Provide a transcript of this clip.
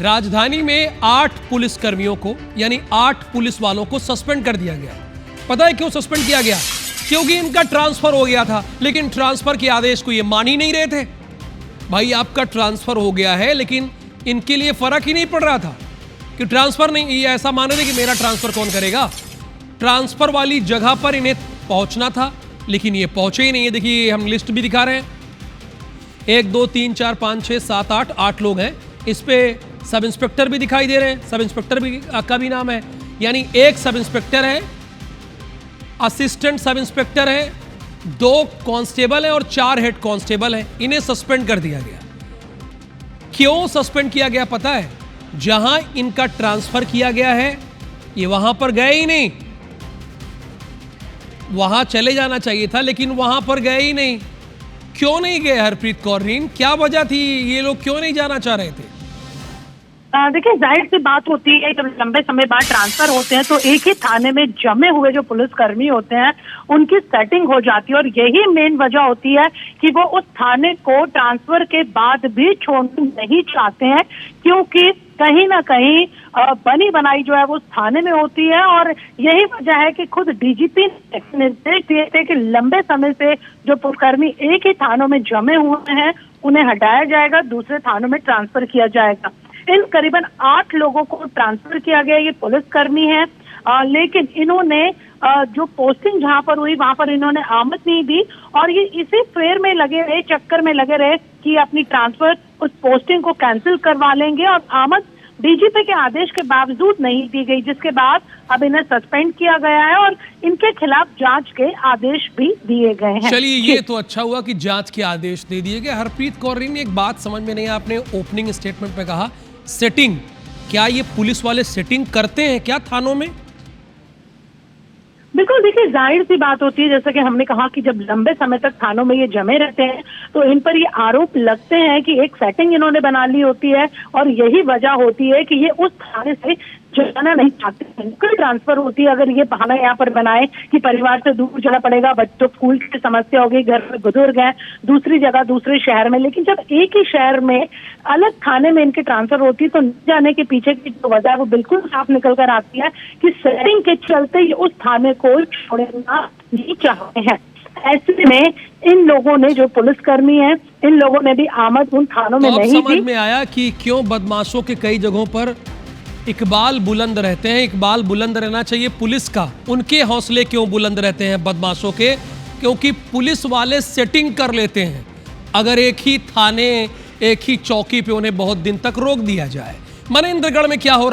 राजधानी में 8 पुलिस कर्मियों को यानी 8 पुलिस वालों को सस्पेंड कर दिया गया। पता है क्यों सस्पेंड किया गया? क्योंकि इनका ट्रांसफर हो गया था, लेकिन ट्रांसफर के आदेश को ये मान ही नहीं रहे थे। भाई आपका ट्रांसफर हो गया है, लेकिन इनके लिए फर्क ही नहीं पड़ रहा था कि ट्रांसफर नहीं, ये ऐसा मान रहे थे कि मेरा ट्रांसफर कौन करेगा। ट्रांसफर वाली जगह पर इन्हें पहुंचना था, लेकिन ये पहुंचे ही नहीं है। देखिए हम लिस्ट भी दिखा रहे हैं, 1 2 3 4 5 6 7 8 लोग हैं। इस पे सब इंस्पेक्टर भी दिखाई दे रहे हैं, सब इंस्पेक्टर भी का भी नाम है, यानी एक सब इंस्पेक्टर है, असिस्टेंट सब इंस्पेक्टर है, 2 कांस्टेबल हैं और 4 हेड कांस्टेबल हैं। इन्हें सस्पेंड कर दिया गया। क्यों सस्पेंड किया गया पता है? जहां इनका ट्रांसफर किया गया है ये वहां पर गए ही नहीं। वहां चले जाना चाहिए था, लेकिन वहां पर गए ही नहीं। क्यों नहीं गए हरप्रीत कौर रीन? क्या वजह थी? ये लोग क्यों नहीं जाना चाह रहे थे? देखिए, जाहिर सी बात होती है जब लंबे समय बाद ट्रांसफर होते हैं तो एक ही थाने में जमे हुए जो पुलिसकर्मी होते हैं उनकी सेटिंग हो जाती है, और यही मेन वजह होती है कि वो उस थाने को ट्रांसफर के बाद भी छोड़ना नहीं चाहते हैं, क्योंकि कहीं ना कहीं बनी बनाई जो है वो उस थाने में होती है। और यही वजह है कि खुद डीजीपी ने निर्देश दिए थे कि लंबे समय से जो पुलिसकर्मी एक ही थानों में जमे हुए हैं उन्हें हटाया जाएगा, दूसरे थानों में ट्रांसफर किया जाएगा। इन करीबन 8 लोगों को ट्रांसफर किया गया। ये पुलिसकर्मी हैं, लेकिन इन्होंने जो पोस्टिंग जहां पर हुई वहां पर इन्होंने आमद नहीं दी, और ये इसी फेर में लगे रहे, चक्कर में लगे रहे कि अपनी ट्रांसफर उस पोस्टिंग को कैंसिल करवा लेंगे, और आमद डीजीपी के आदेश के बावजूद नहीं दी गई, जिसके बाद अब इन्हें सस्पेंड किया गया है और इनके खिलाफ जांच के आदेश भी दिए गए हैं। चलिए, ये तो अच्छा हुआ कि जांच के आदेश दे दिए गए। हरप्रीत कौर रीन, एक बात समझ में नहीं, आपने ओपनिंग स्टेटमेंट में कहा सेटिंग, क्या ये पुलिस वाले सेटिंग करते हैं क्या थानों में? बिल्कुल, देखिए जाहिर सी बात होती है, जैसा कि हमने कहा कि जब लंबे समय तक थानों में ये जमे रहते हैं तो इन पर ये आरोप लगते हैं कि एक सेटिंग इन्होंने बना ली होती है, और यही वजह होती है कि ये उस थाने से जाना नहीं चाहते। कोई ट्रांसफर होती है, अगर ये बहाना यहाँ पर बनाए कि परिवार से दूर जाना पड़ेगा, बच्चों स्कूल की समस्या हो गई, घर में बुजुर्ग हैं, दूसरी जगह दूसरे शहर में, लेकिन जब एक ही शहर में अलग थाने में इनकी ट्रांसफर होती है तो न जाने के पीछे की जो वजह है वो बिल्कुल साफ निकल कर आती है कि सेटिंग के चलते ये उस थाने को छोड़ना नहीं चाहते हैं। ऐसे में इन लोगों ने, जो पुलिसकर्मी हैं, इन लोगों ने भी आमद उन थानों में नहीं दी। समझ में आया कि क्यों बदमाशों के कई जगहों पर इकबाल बुलंद रहते हैं। इकबाल बुलंद रहना चाहिए पुलिस का, उनके हौसले क्यों बुलंद रहते हैं बदमाशों के? क्योंकि पुलिस वाले सेटिंग कर लेते हैं। अगर एक ही थाने, एक ही चौकी पे उन्हें बहुत दिन तक रोक दिया जाए। मनेंद्रगढ़ में क्या हो रहा